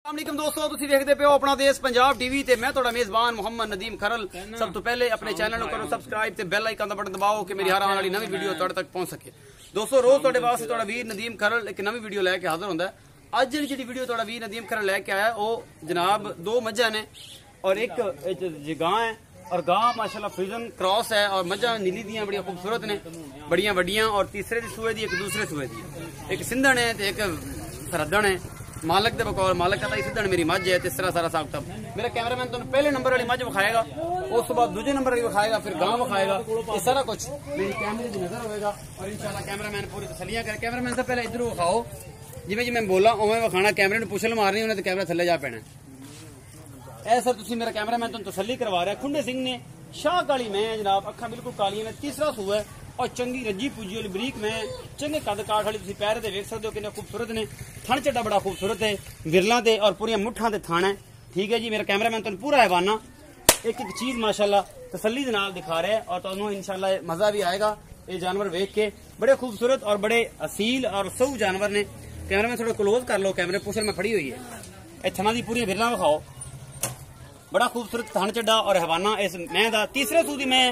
अस्सलाम दोस्तों, तुसीं देखदे पे हो अपना देश पंजाब टीवी ते मैं तुहाडा मेजबान मोहम्मद नदीम खरल। सब तो पहले अपने चैनल को करो सब्सक्राइब ते बेल आइकन दा बटन दबाओ कि मेरी हर आने वाली नवी वीडियो तुहाडे तक पहुंच सके। दोस्तों, रोज तुहाडे वास्ते तुहाडा वीर नदीम खरल एक नवी वीडियो लैके हाजिर हुंदा है। अज जी वीडियो तुहाडा वीर नदीम खरल लैके आया वो जनाब दो मज्झां ने और एक गां है और गां माशाल्लाह फरीजन क्रॉस है और मज्झां नीली दियां बड़ियां खूबसूरत ने, बड़ियां वड्डियां और तीसरे दी सूए दी एक दूसरे सूए दी, एक सिंधन है ते एक फरीजन है। मालक दे बकौल मालक का सिद्धन मेरी मझ है। इस तरह सारा साफ तब मेरा कैमरामैन तुम पहले नंबर वाली मझ विखाएगा, उस बाद दूजे नंबर वाली विखाएगा, फिर गांव विखाएगा। ये सारा कुछ मेरी कैमरे की नजर होगा और इंशाल्लाह कैमरामैन पूरी तसलियां करे। कैमरामैन से पहले इधर विखाओ, जिवें जिवें बोला उवें विखाना। कैमरे ने पुछल मारनी उन्हें तो कैमरा थल्ले जा पैना। ऐसा तुम मेरा कैमरामैन तुम तसली करवा रहा है। खुंडे सिंह ने शाह काली मैं जनाब, अखा बिल्कुल कालियां ने, तीसरा सूआ है और चंगी रजी पूजी वाली बरीक मैं चंगे कद काठ वाली तुम पैर से वेख सकते हो कितने खूबसूरत ने। थन चड्डा बड़ा खूबसूरत है, विरलों से और पूरी मुठा से थान है। ठीक है जी, मेरा कैमरामैन तुम पूरा हैवाना एक एक चीज माशाल्लाह तसली के नाल दिखा रहा है और तुहानू इंशाल्लाह मजा भी आएगा ये जानवर वेख के। बड़े खूबसूरत और बड़े असील और सऊ जानवर ने। कैमरामैन थोड़ा क्लोज कर लो, कैमरे पुछल में फड़ी हुई है। ये थना दी पूरी विरला विखाओ, बड़ा खूबसूरत थन चड्डा और हैवाना इस मैं दा तीसरे सूदी मैं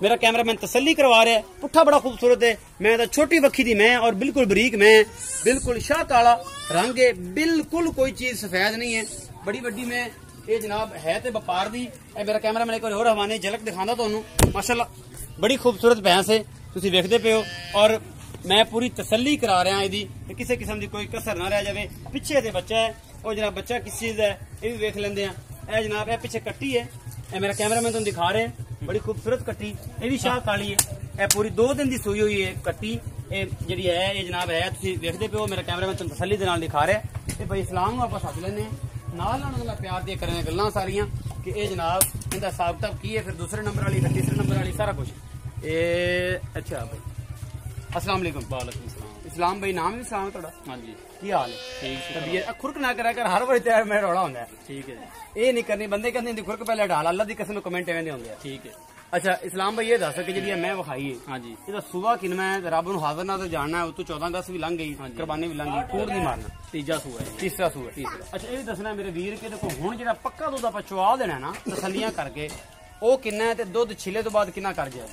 मेरा कैमरामैन तसल्ली करवा रहा है। पुट्ठा बड़ा खूबसूरत है, मैं तो छोटी बखी दी मैं और बिल्कुल बरीक मैं, बिल्कुल शाह काला रंग है, बिल्कुल कोई चीज सफेद नहीं है। बड़ी वड्डी मैं ये जनाब है ते व्यापार दी। मेरा कैमरामैन एक बार होर हवाने झलक दिखांदा तुहानू। माशाल्लाह बड़ी खूबसूरत भैंस है, तुसीं वेखदे पे हो और मैं पूरी तसल्ली करा रहा इहदी कि किसी किस्म की कोई कसर ना रह जाए। पिछे से बच्चा है और जनाब बच्चा किस चीज है ये भी वेख लेंदे आ। ए जनाब ए पिछे कट्टी है, ए मेरा कैमरामैन तुहानू दिखा रहे हैं, बड़ी खूबसूरत कट्टी। ये भी शाह काली है, ए पूरी 2 दिन की सूई हुई है कट्टी जी है। ये जनाब है तुम देखते पे हो, मेरा कैमरामैन तुम तसली के नाल दिखा रहा है। भाई इस्लाम आप सद लेने नाल प्यार दिया करने गल्लां सारियां कि ये जनाब इनका हिसाब किताब की है, फिर दूसरे नंबर वाली फिर तीसरे नंबर वाली सारा कुछ। अच्छा भाई अस्सलाम वालेकुम। वालेकुम सलाम। इस्लाम भाई नाम भी इस्लाम है थोड़ा? हाँ जी। की हाल है? ठीक है। खुरक ना करा कर, हर बार तैयार मेरा रौला होंगे। ठीक है, ये नहीं करनी बंदे कहते खुरक पहले डाल अल्लाह की कसम कमेंट एवें होंगे। ठीक है। अच्छा इस्लाम भाई ये दस कि जी मैं विखाई है, हाँ जी, ये सुबह किनवा है, रब नूं हाजिर ना तो जानना है। तो 14 अगस्त भी लंघ गई, कुर्बानी भी लंघ गई, कूड़ नहीं मारना। तीजा सूआ है, तीसरा सूआ तीसरा। अच्छा ये दसना मेरे वीर कि देखो हुण जिहड़ा पक्का दुध आपां चवा देना ना तसलियां करके वो किन्ना है ते दुध छिले तो बाद किन्ना कर जाए?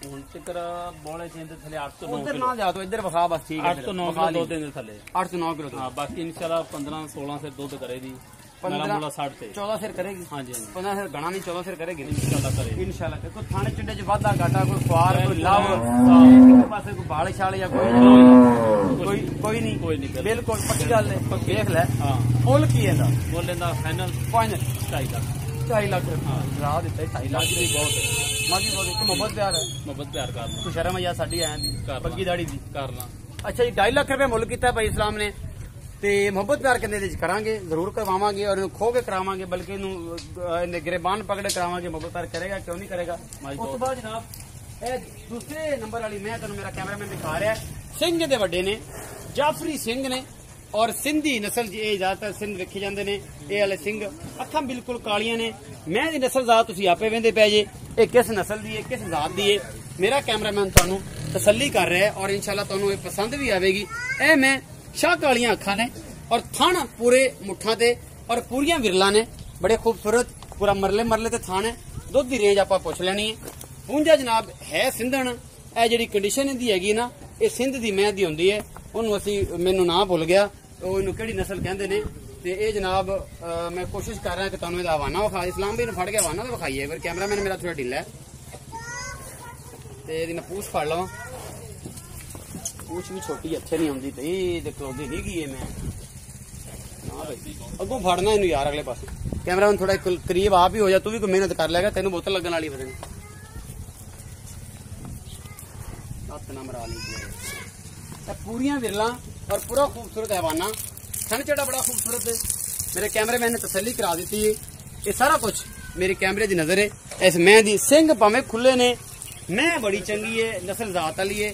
बोले थले 8 तो 9 उधर ना जा तो इधर विखा बस। ठीक है 8 तो 9 किलो दूध देंगे थले, 8 से 9 किलो। हाँ बाकी इंशाल्लाह 15-16 से दूध करेगी। 15-60 से 14 सिर करेगी। हाँ जी 15 सिर गणा नहीं 14 सिर करेगी इंशाल्लाह करेगी इंशाल्लाह। कोई थाने चिंडे च वाधा घाटा कोई ख्वार कोई लाभ पासे कोई बाल छाल या कोई नहीं बिल्कुल पक्की गल है। देख लै मुल की है मुल लेंदा फाइनल 2.5 लाख राह दिता 2.5 लाख भी बहुत है। माजी बहुत मोहब्बत प्यार है, मोहब्बत प्यार करना कोई शर्म है साडी आया दी पग्गी दाड़ी दी करना। अच्छा जी 2.5 लाख रुपए मुल किया भाई इस्लाम ने ते मोहब्बत प्यार करने करांगे, जरूर करवावांगे और खो के करावांगे, बल्कि गिरेबान पकड़े करावांगे। मोहब्बत प्यार करेगा क्यों नहीं करेगा। उस बाद जनाब दूसरे नंबर वाली मैं तुहानू मेरा कैमरामैन दिखा रहा है। सिंह दे वड्डे ने, जाफरी सिंह ने और सिंधी नस्ल ये ज्यादातर सिंध वेखे जाते हैं। ये वाले सिंह अखां बिल्कुल कालियां ने। मैं दी नस्ल जात तुसीं आपे वेंदे पै जे ये किस नस्ल दी है किस जात दी है। मेरा कैमरामैन तुहानू तसल्ली कर रहा है और इंशाल्लाह तुहानू ये पसंद भी आवेगी। ए मैं शाह कालियां अखां ने और थान पूरे मुठा ते और पूरियां विरला ने, बड़े खूबसूरत पूरा मरले मरले ते थान है। दुध की रेंज आप पुछ लेनी है। पूंजा जनाब है सिंधन। ए जिहड़ी कंडीशन इहदी हैगी ना ये सिंध दी मैं दी हुंदी है। उन्होंने असी मैनू ना भुल गया इनू केड़ी नस्ल कहते हैं। तो ये जनाब मैं कोशिश कर रहा कि तुहानू इहदा हवाना विखा। इस्लाम भाई ने फड़ के हवाना तो विखाइए, फिर कैमरामैन मेरा थोड़ा ढिला है तो ये मैं पूछ फड़ लवां। पूछ भी छोटी अच्छे नहीं आती तो ये क्लोजी नहीं की मैं अगों फड़ना इन यार अगले पास। कैमरामैन थोड़ा करीब आप ही हो जा, तू भी कोई मेहनत कर लेगा, तेन बोतल लगन वाली फिर मरा ली। पूरियां विरला और पूरा खूबसूरत हैवाना, थन चढ़ा बड़ा खूबसूरत है। मेरे कैमरामैन ने तसल्ली करा दी है। ये सारा कुछ मेरे कैमरे की नजर है। इस मैं दी सिंह भावें खुले ने, मैं बड़ी चंगी है, नस्ल जात वाली है।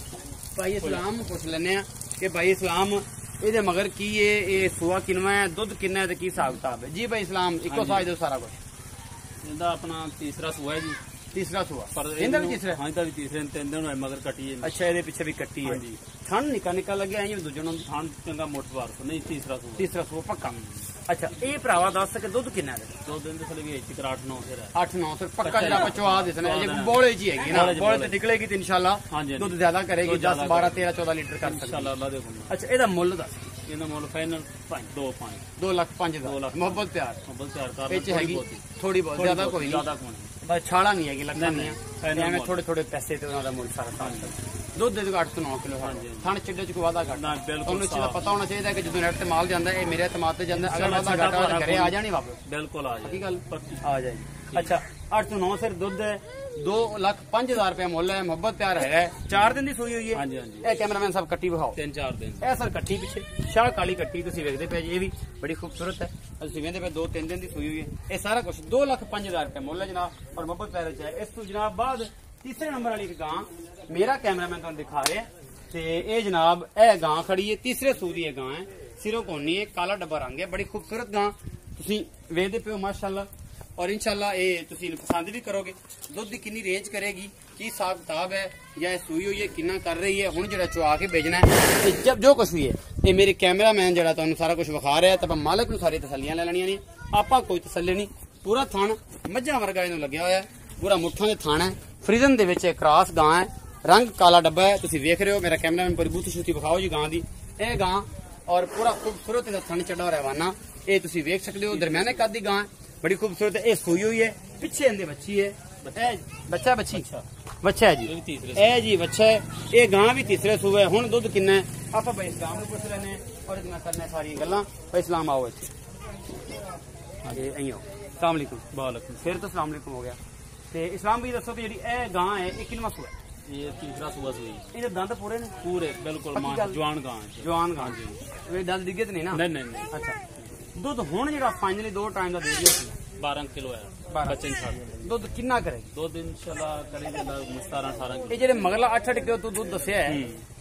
भाई इस्लाम पुछ लेने कि भाई इस्लाम ये मगर की है, ये सूआ किनवा है, दुध किन्ना है, की हिसाब किताब है? जी भाई इस्लाम इको साज दो सारा कुछ। अपना तीसरा सूआ है जी, तीसरा सूआ पर इनका भी तीसरा। हाँ इनका भी तीसरे 3 दिन मगर कटी है। अच्छा ये पीछे भी कटी है जी। थन निका निका लगे दूजे थान चंगा मोट बार नहीं तीसरा सूआ पक्का। अच्छा ये भरावा दस के दुध किन्ना है? दुध इहदे थल्ले भी 8-9 सिर है। 8-9 सिर पक्का जरा बचवा देना जे बोले जी हैगी ना बोले ते निकलेगी तो इंशाल्लाह दुध ज्यादा करेगी 10 12 13 14 लीटर कर सकती इंशाल्लाह अल्लाह दे हुक्म। अच्छा एदा मुੱਲ दस? ਇਹਦਾ ਮੁੱਲ ਫਾਈਨਲ 2 ਲੱਖ 5 ਹਜ਼ਾਰ ਮੁਹੱਬਤ ਪਿਆਰ ਕਰ ਇਹ ਚ ਹੈਗੀ ਥੋੜੀ ਬਹੁਤ ਜ਼ਿਆਦਾ ਕੋਈ ਨਹੀਂ ਬਸ ਛਾਲਾ ਨਹੀਂ ਹੈਗੀ ਲੱਗਦੀਆਂ ਐਵੇਂ ਥੋੜੇ ਥੋੜੇ ਪੈਸੇ ਤੇ ਉਹਨਾਂ ਦਾ ਮੁੱਲ ਸਾਰਾ ਸਾਲ ਦੁੱਧ ਦੇ 8 ਤੋਂ 9 ਕਿਲੋ ਥਣ ਚਿੱਡੇ ਚ ਕੋਈ ਵਾਧਾ ਘਾਟਾ ਤੁਹਾਨੂੰ ਇਸ ਚੀਜ਼ ਦਾ ਪਤਾ ਹੋਣਾ ਚਾਹੀਦਾ ਕਿ ਜਦੋਂ ਨੈਟ ਤੇ ਮਾਲ ਜਾਂਦਾ ਇਹ ਮੇਰੇ ਇਤਮਾਦ ਤੇ ਜਾਂਦਾ ਅਗਰ ਵਾਧਾ ਘਾਟਾ ਘਰੇ ਆ ਜਾਣੀ ਵਾਪਸ ਬਿਲਕੁਲ ਆ ਜਾਏ ਕੀ ਗੱਲ ਆ ਜਾਏਗੀ। ਅੱਛਾ 8 ਤੋਂ 9 ਸਿਰ ਦੁੱਧ ਹੈ 2,05,000 रुपया मुल है मुहब्बत प्यार है 4 दिन की सूई हुई है। हाँ जी हाँ जी कैमरामैन साहब कट्टी विखाओ 3-4 दिन ए सर कट्टी पिछे शाह काली कट्टी तुम वेखते पे ये भी बड़ी खूबसूरत है असं वेंदे पे 2-3 दिन की सूई हुई है ये सारा कुछ 2,05,000 रुपया मुल है जनाब और मुहब्बत प्यार है। इस तो जनाब बाद तीसरे नंबर वाली गां मेरा कैमरामैन तुम दिखा रहे हैं ते ये जनाब ए गां खड़ी है तीसरे सूई की गां है सिरों कोनी है काला डब्बा रंग है बड़ी खूबसूरत गां तुम वेखते पे हो माशाअल्लाह और इंशाल्लाह ये तुम पसंद भी करोगे। दुध की कितनी रेंज करेगी की हिसाब किताब है या सूई हुई है कितना कर रही है हुण जो चुआ के भेजना है जब जो कुछ भी है ये मेरे कैमरामैन जो सारा कुछ विखा रहा है तो मालिक को सारी तसलियां ले लेनियां ने आपा कोई तसल्ली नहीं पूरा थान मझां वर्गा इहनूं लग्या होया है पूरा मुठ्ठां दे थान है फरीजन दे विच क्रास गां है रंग काला डब्बा है तुसीं वेख रहे हो मेरा कैमरामैन पूरी बूथी शूती विखाओ जी गां दी ए गां और पूरा खूबसूरत थन चढ़ा रवाना ये तुसीं वेख सकते हो दरमियाने कद दी गां बड़ी खूबसूरत है ये सूई हुई है पीछे अंदर बच्ची है बच्चा बच्ची बच्चा है जी ए जी बच्चा है ये गां भी तीसरे सूबे है हुण दुध किन्ना है आप भाई इस गां नूं पुछ लेने और इतना करने सारी गल्लां भाई सलाम आओ इत्थे ये अहीं आओ अस्सलाम वालेकुम वालेकुम फिर तो अस्सलाम वालेकुम हो गया ते इस्लाम भी दसो कि जेहड़ी ए गां है ये किन्नवां सूबा है? ये तीसरा सूबा सूई इहदे दंद पूरे ने पूरे बिल्कुल जवान गां है जवान गां जी ये दंद डिगे ते नहीं ना नहीं नहीं अच्छा दुध हुण जेहड़ा फाइनली 2 टाइम दा दे दिया 12 किलो है बच्चे दुध कितना करेगी? दुध इंशाल्लाह करेगी 17-18 किलो। ये जेडे मगला 8 किलो तू दुध दसया है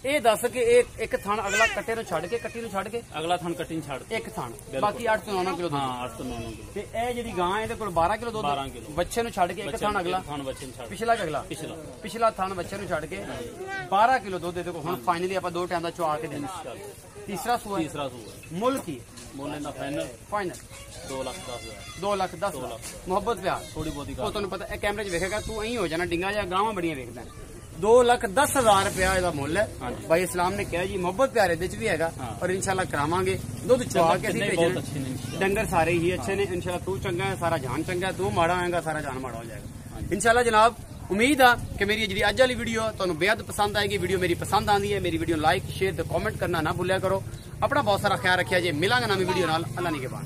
ये दस के एक थान अगला कट्टे नु छड़ के कट्टी नु छड़ के अगला थान कट्टी नु छड़ एक थान बाकी 8 ਤੋਂ 9 किलो हां 8 ਤੋਂ 9 किलो ते ए जेडी गां है ਇਹਦੇ ਕੋਲ 12 किलो दुध 12 किलो बच्चे नु छड़ के एक थान अगला थान बच्चे नु छड़ पिछला अगला पिछला थान बच्चे नु छड़ के 12 किलो दुध ਇਹਦੇ ਕੋਲ ਹੁਣ फाइनली ਆਪਾਂ 2 टाइम ਦਾ चुआ के देना इंशाल्लाह। तीसरा सूआ मुल की मुल ना फाइनल 2,10,000 मुहब्बत प्यार थोड़ी बहुत तुम पता कैमरे च वेखेगा तू अं हो जाना डिंगा या गांव बड़िया वेखदा 2,10,000 रुपया ਇਹਦਾ ਮੁੱਲ है भाई इस्लाम ने कहा जी मुहब्बत प्यार ਇਹਦੇ ਚ भी है और इंशाल्लाह करावांगे दुध चुआ के ਅਸੀਂ भेजना डंगर सारे ही अच्छे ने इंशाल्लाह तू चंगा है सारा जान चंगा है तू माड़ा होएगा सारा जान माड़ा हो जाएगा इंशाल्लाह जनाब। उम्मीद है कि मेरी जी अज वाली वीडियो तुहानूं बेहद पसंद आएगी वीडियो मेरी पसंद आती है मेरी वीडियो लाइक शेयर ते कमेंट करना ना भूलिया करो अपना बहुत सारा ख्याल रखिया जी मिलांगे नवी वीडियो नाल अल्लाह निगहबान।